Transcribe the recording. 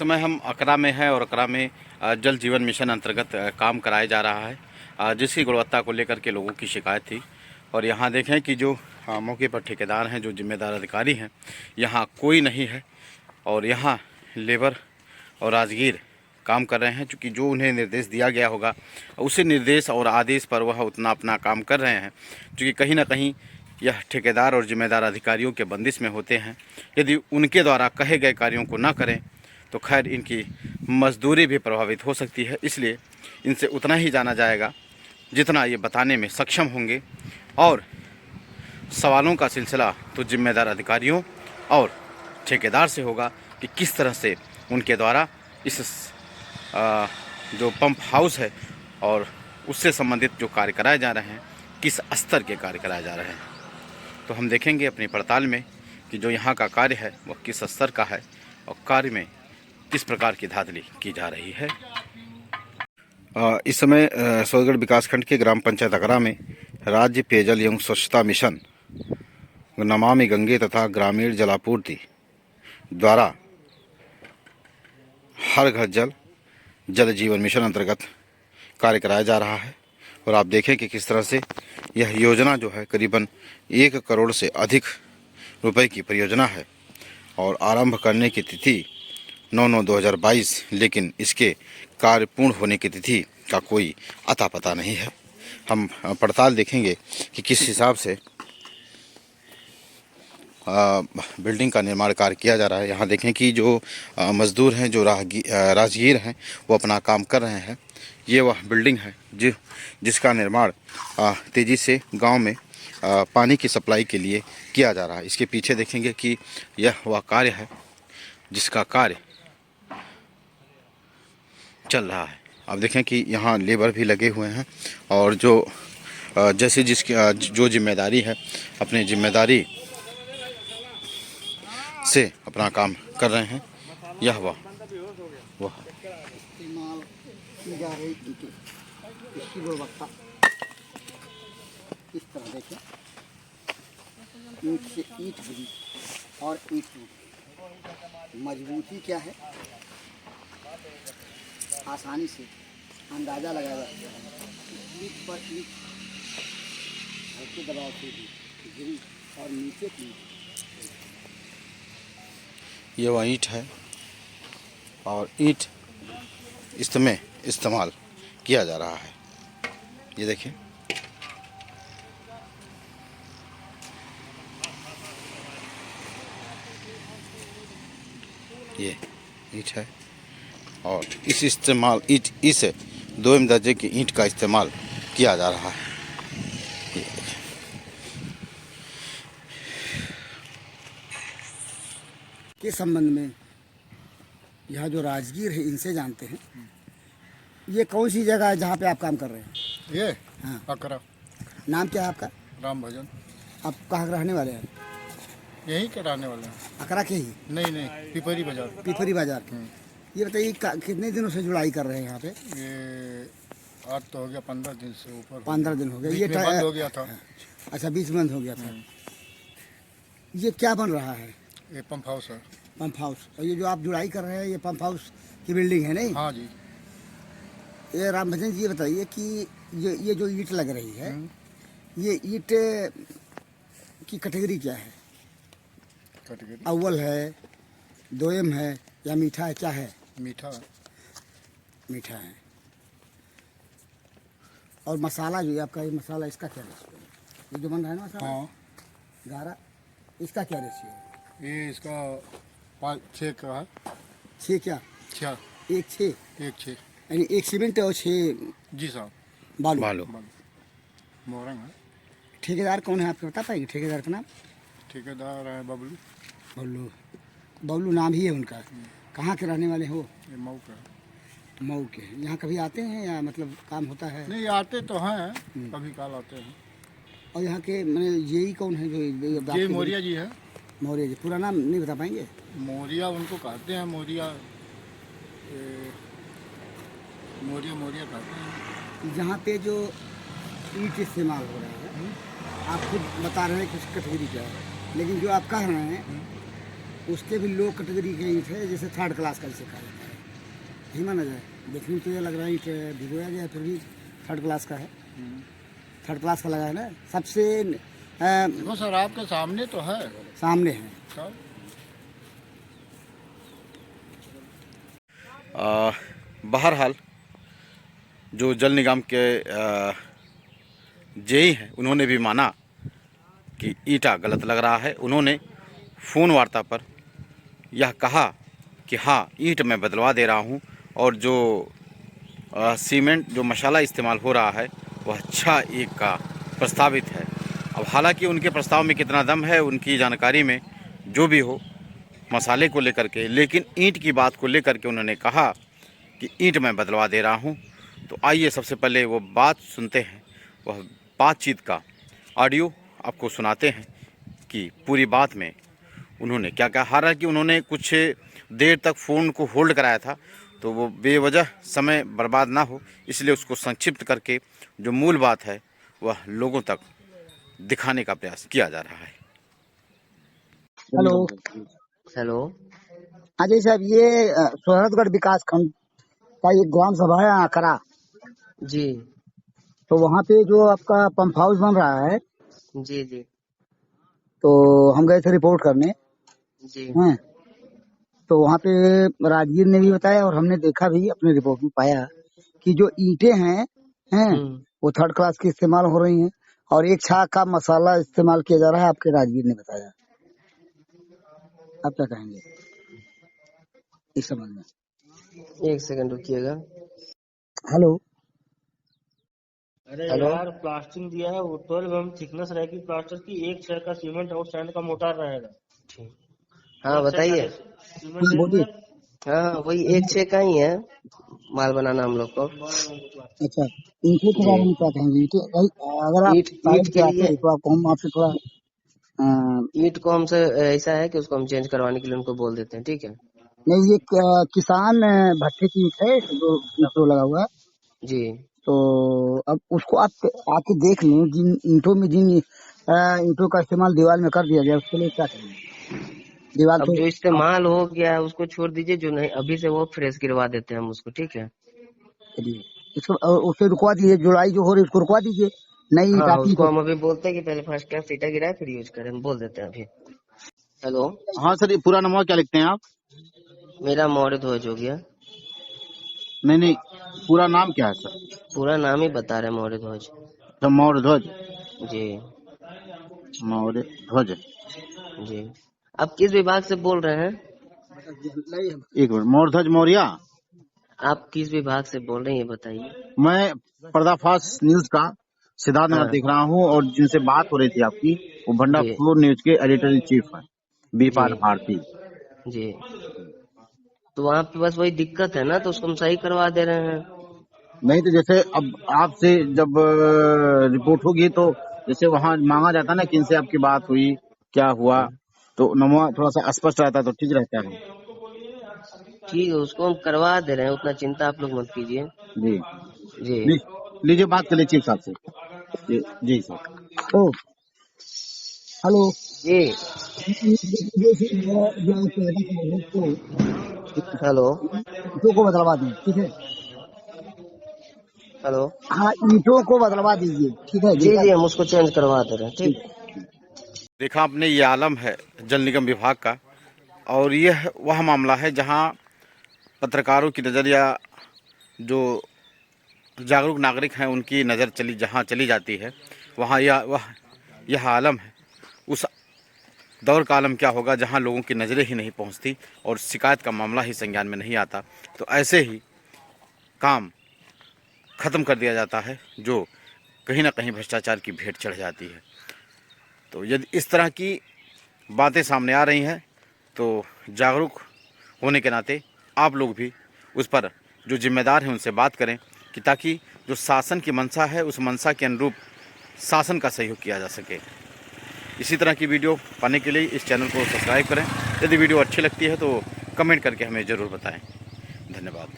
समय हम अकरा में हैं और अकरा में जल जीवन मिशन अंतर्गत काम कराया जा रहा है, जिसकी गुणवत्ता को लेकर के लोगों की शिकायत थी। और यहाँ देखें कि जो मौके पर ठेकेदार हैं, जो जिम्मेदार अधिकारी हैं, यहाँ कोई नहीं है। और यहाँ लेबर और राजगीर काम कर रहे हैं, चूँकि जो उन्हें निर्देश दिया गया होगा उसी निर्देश और आदेश पर वह उतना अपना काम कर रहे हैं। चूँकि कहीं ना कहीं यह ठेकेदार और जिम्मेदार अधिकारियों के बंदिश में होते हैं। यदि उनके द्वारा कहे गए कार्यों को ना करें तो खैर इनकी मजदूरी भी प्रभावित हो सकती है। इसलिए इनसे उतना ही जाना जाएगा जितना ये बताने में सक्षम होंगे। और सवालों का सिलसिला तो जिम्मेदार अधिकारियों और ठेकेदार से होगा कि किस तरह से उनके द्वारा इस जो पंप हाउस है और उससे संबंधित जो कार्य कराए जा रहे हैं, किस स्तर के कार्य कराए जा रहे हैं। तो हम देखेंगे अपनी पड़ताल में कि जो यहाँ का कार्य है वह किस स्तर का है और कार्य में किस प्रकार की धांधली की जा रही है। इस समय सोनगढ़ विकासखंड के ग्राम पंचायत अकरा में राज्य पेयजल एवं स्वच्छता मिशन नमामि गंगे तथा ग्रामीण जलापूर्ति द्वारा हर घर जल जल जीवन मिशन अंतर्गत कार्य कराया जा रहा है। और आप देखें कि किस तरह से यह योजना जो है करीबन 1 करोड़ से अधिक रुपए की परियोजना है और आरंभ करने की तिथि 9/9/2022, लेकिन इसके कार्य पूर्ण होने की तिथि का कोई अता पता नहीं है। हम पड़ताल देखेंगे कि किस हिसाब से बिल्डिंग का निर्माण कार्य किया जा रहा है। यहाँ देखें कि जो मजदूर हैं, जो राजगीर हैं, वो अपना काम कर रहे हैं। ये वह बिल्डिंग है जिसका निर्माण तेज़ी से गांव में पानी की सप्लाई के लिए किया जा रहा है। इसके पीछे देखेंगे कि यह वह कार्य है जिसका कार्य चल रहा है। आप देखें कि यहाँ लेबर भी लगे हुए हैं और जो जैसे जिसकी जो जिम्मेदारी है, अपनी जिम्मेदारी से अपना काम कर रहे हैं। यह वह की जा रही इसकी गुणवत्ता इस तरह देखें, ईंट से ईंट गिरी और ईंट टूटी। मजबूती क्या है आसानी से अंदाज़ा लगाया जा सकता है। ईंट पर ईंट हल्के दबाव से गिरी और नीचे की ये वह ईंट है और ईंट इसमें इस्तेमाल किया जा रहा है। ये देखिए, ये ईंट है और इस 2 दर्जे की ईंट का इस्तेमाल किया जा रहा है। ये देखिए, के संबंध में यह जो राजगीर है इनसे जानते हैं। ये कौन सी जगह है जहाँ पे आप काम कर रहे हैं? ये हाँ, अकरा। नाम क्या है आपका? राम भजन। आप कहाँ के रहने वाले हैं? यहीं के रहने वाले हैं। अकरा के ही? नहीं, पिपरी बाजार। पिपरी बाजार के। ये बताइए कितने दिनों से जुड़ाई कर रहे हैं यहाँ पे? ये आज तो हो गया 15 दिन से ऊपर। 15 दिन हो गए। ये बंद हो गया था। अच्छा, बीच बंद हो गया था। ये क्या बन रहा है? ये पंप हाउस है। Pump house. और ये जो आप जुड़ाई कर रहे हैं ये पंप हाउस की बिल्डिंग है नहीं? हाँ जी। ये राम भजन जी, ये बताइए कि ये जो ईंट लग रही है, ये ईंट की कैटेगरी क्या है? कैटेगरी अव्वल है, दोयम है या मीठा है, क्या है? मीठा मीठा है। और मसाला जो है आपका, ये मसाला इसका क्या रेशियो है? ये जो बन रहा है ना मसाला, हाँ, गारा, इसका क्या रेशियो है? ये इसका 5-6 का है। 6 क्या? 6। 1/6 1/6 यानी 1 सीमेंट और 6 जी साहब। बालू। मोरंग है। ठेकेदार कौन है आपको बता पाएंगे? ठेकेदार का नाम? ठेकेदार है बबलू। बबलू नाम ही है उनका। कहाँ के रहने वाले हो? ये मऊ का है। मऊ के। यहाँ कभी आते हैं या मतलब काम होता है? नहीं, आते तो हैं, कभी काल आते हैं। और यहाँ के मैंने यही कौन है जो ये मौर्य जी है। मौर्य जी। पूरा नाम नहीं बता पाएंगे? मौर्य उनको कहते हैं। मौर्य कहते हैं। जहाँ पे जो ईंट इस्तेमाल हो रहा है, आप खुद बता रहे हैं कि कैटेगरी क्या है, लेकिन जो आप कह रहे हैं उसके भी लो कैटेगरी के ईंट है, जैसे थर्ड क्लास का जिसे कहा जाता है, नहीं माना जाए। देखने में तो ये लग रहा है ईंट भिगोया गया है, फिर भी थर्ड क्लास का है, थर्ड क्लास का लगा है ना। सबसे देखो सर आपके सामने तो है सामने है। सर। बहरहाल जो जल निगम के जेई हैं उन्होंने भी माना कि ईटा गलत लग रहा है। उन्होंने फ़ोन वार्ता पर यह कहा कि हाँ, ईंट मैं बदलवा दे रहा हूँ और जो सीमेंट जो मसाला इस्तेमाल हो रहा है वह 6-1 का प्रस्तावित है। अब हालांकि उनके प्रस्ताव में कितना दम है उनकी जानकारी में, जो भी हो मसाले को लेकर के, लेकिन ईंट की बात को लेकर के उन्होंने कहा कि ईंट मैं बदलवा दे रहा हूं। तो आइए सबसे पहले वो बात सुनते हैं, वह बातचीत का ऑडियो आपको सुनाते हैं कि पूरी बात में उन्होंने क्या कहा। हालांकि उन्होंने कुछ देर तक फ़ोन को होल्ड कराया था, तो वो बेवजह समय बर्बाद ना हो इसलिए उसको संक्षिप्त करके जो मूल बात है वह लोगों तक दिखाने का प्रयास किया जा रहा है। हेलो। हेलो। हाँ जी साहब, ये सोहरतगढ़ विकास खंड का एक ग्राम सभा है आकरा, जी तो वहाँ पे जो आपका पंप हाउस बन रहा है, जी जी तो हम गए थे रिपोर्ट करने जी हैं। तो वहाँ पे राजगीर ने भी बताया और हमने देखा भी, अपने रिपोर्ट में पाया कि जो ईंटें हैं वो थर्ड क्लास की इस्तेमाल हो रही हैं और एक छाक का मसाला इस्तेमाल किया जा रहा है, आपके राजगीर ने बताया। आप क्या कहेंगे इस संबंध में? एक सेकंड रुकिएगा। हेलो। अरे हेलो। यार, प्लास्टिक दिया है वो 12 mm थिकनेस रहेगी प्लास्टर की, 1 छह का सीमेंट और सैंड का मोटार रहेगा। ठीक। हाँ बताइए। सीमेंट एक बोलिए। में हाँ वही 1-6 का ही है माल बनाना हम लोग को। अच्छा, ईंटों के जी। बारे में क्या कहेंगे? ईंटें अगर आप ईट ईट साइड के पे लिए आते तो आपको हम आपसे थोड़ा ईट को हमसे ऐसा है कि उसको हम चेंज करवाने के लिए उनको बोल देते हैं। ठीक है। नहीं, ये किसान भट्टे की ईंट है जो ईंटों लगा हुआ है, जी। तो अब उसको आप आके देख लें। जिन ईंटों में जिन ईंटों का इस्तेमाल दीवार में कर दिया गया उसके लिए क्या करेंगे? दीवार अब तो जो इस्तेमाल हो गया है उसको छोड़ दीजिए, जो नहीं अभी से वो फ्रेश गिरवा देते हैं हम उसको। ठीक है। चलिए, इसको उसे रुकवा दीजिए, जुड़ाई जो हो रही है उसको रुकवा दीजिए, नई ईंट हाँ आती है उसको तो। हम अभी बोलते हैं कि पहले फर्स्ट क्लास ईटा गिराए फिर यूज करें, हम बोल देते हैं अभी। हेलो। हाँ सर, ये पूरा नंबर क्या लिखते हैं आप? मेरा मौर्य ध्वज हो गया। नहीं नहीं, पूरा नाम क्या है सर? पूरा नाम ही बता रहे मौर्य ध्वज। तो मौर्य ध्वज। जी मौर्य ध्वज। जी। आप किस विभाग से बोल रहे हैं? एक मिनट, मौर्य ध्वज मौर्या। आप किस विभाग से बोल रहे हैं ये बताइए। मैं पर्दाफाश न्यूज का सिद्धार्थ नगर हाँ देख रहा हूँ और जिनसे बात हो रही थी आपकी, वो जी भंडाफोर न्यूज के एडिटर इन चीफ है, जी बीपाल भारती। जी। तो वहाँ पे बस वही दिक्कत है ना, तो उसको हम सही करवा दे रहे हैं। नहीं तो जैसे अब आपसे जब रिपोर्ट होगी तो जैसे वहाँ मांगा जाता है ना कि इनसे आपकी बात हुई, क्या हुआ, तो नमूना थोड़ा सा स्पष्ट रहता तो ठीक रहता है। ठीक है, उसको हम करवा दे रहे हैं, उतना चिंता आप लोग मत कीजिए। जी। जी लीजिए बात कर लीजिए चीफ साहब से। जी सर। ओ, हेलो। जी। हेलो। ईंटों को बदलवा दें, ठीक है। हेलो। हाँ, ईंटों को बदलवा दीजिए, ठीक है। जी जैसा जी हम उसको चेंज करवा दे रहे हैं। ठीक। देखा आपने, ये आलम है जल निगम विभाग का, और यह वह मामला है जहां पत्रकारों की नज़र या जो जागरूक नागरिक हैं उनकी नज़र जहां चली जाती है वहां यह आलम है। उस दौर का आलम क्या होगा जहां लोगों की नज़रें ही नहीं पहुंचती और शिकायत का मामला ही संज्ञान में नहीं आता, तो ऐसे ही काम ख़त्म कर दिया जाता है जो कहीं ना कहीं भ्रष्टाचार की भेंट चढ़ जाती है। तो यदि इस तरह की बातें सामने आ रही हैं तो जागरूक होने के नाते आप लोग भी उस पर जो जिम्मेदार हैं उनसे बात करें कि ताकि जो शासन की मंशा है उस मंशा के अनुरूप शासन का सहयोग किया जा सके। इसी तरह की वीडियो पाने के लिए इस चैनल को सब्सक्राइब करें। यदि वीडियो अच्छी लगती है तो कमेंट करके हमें ज़रूर बताएं। धन्यवाद।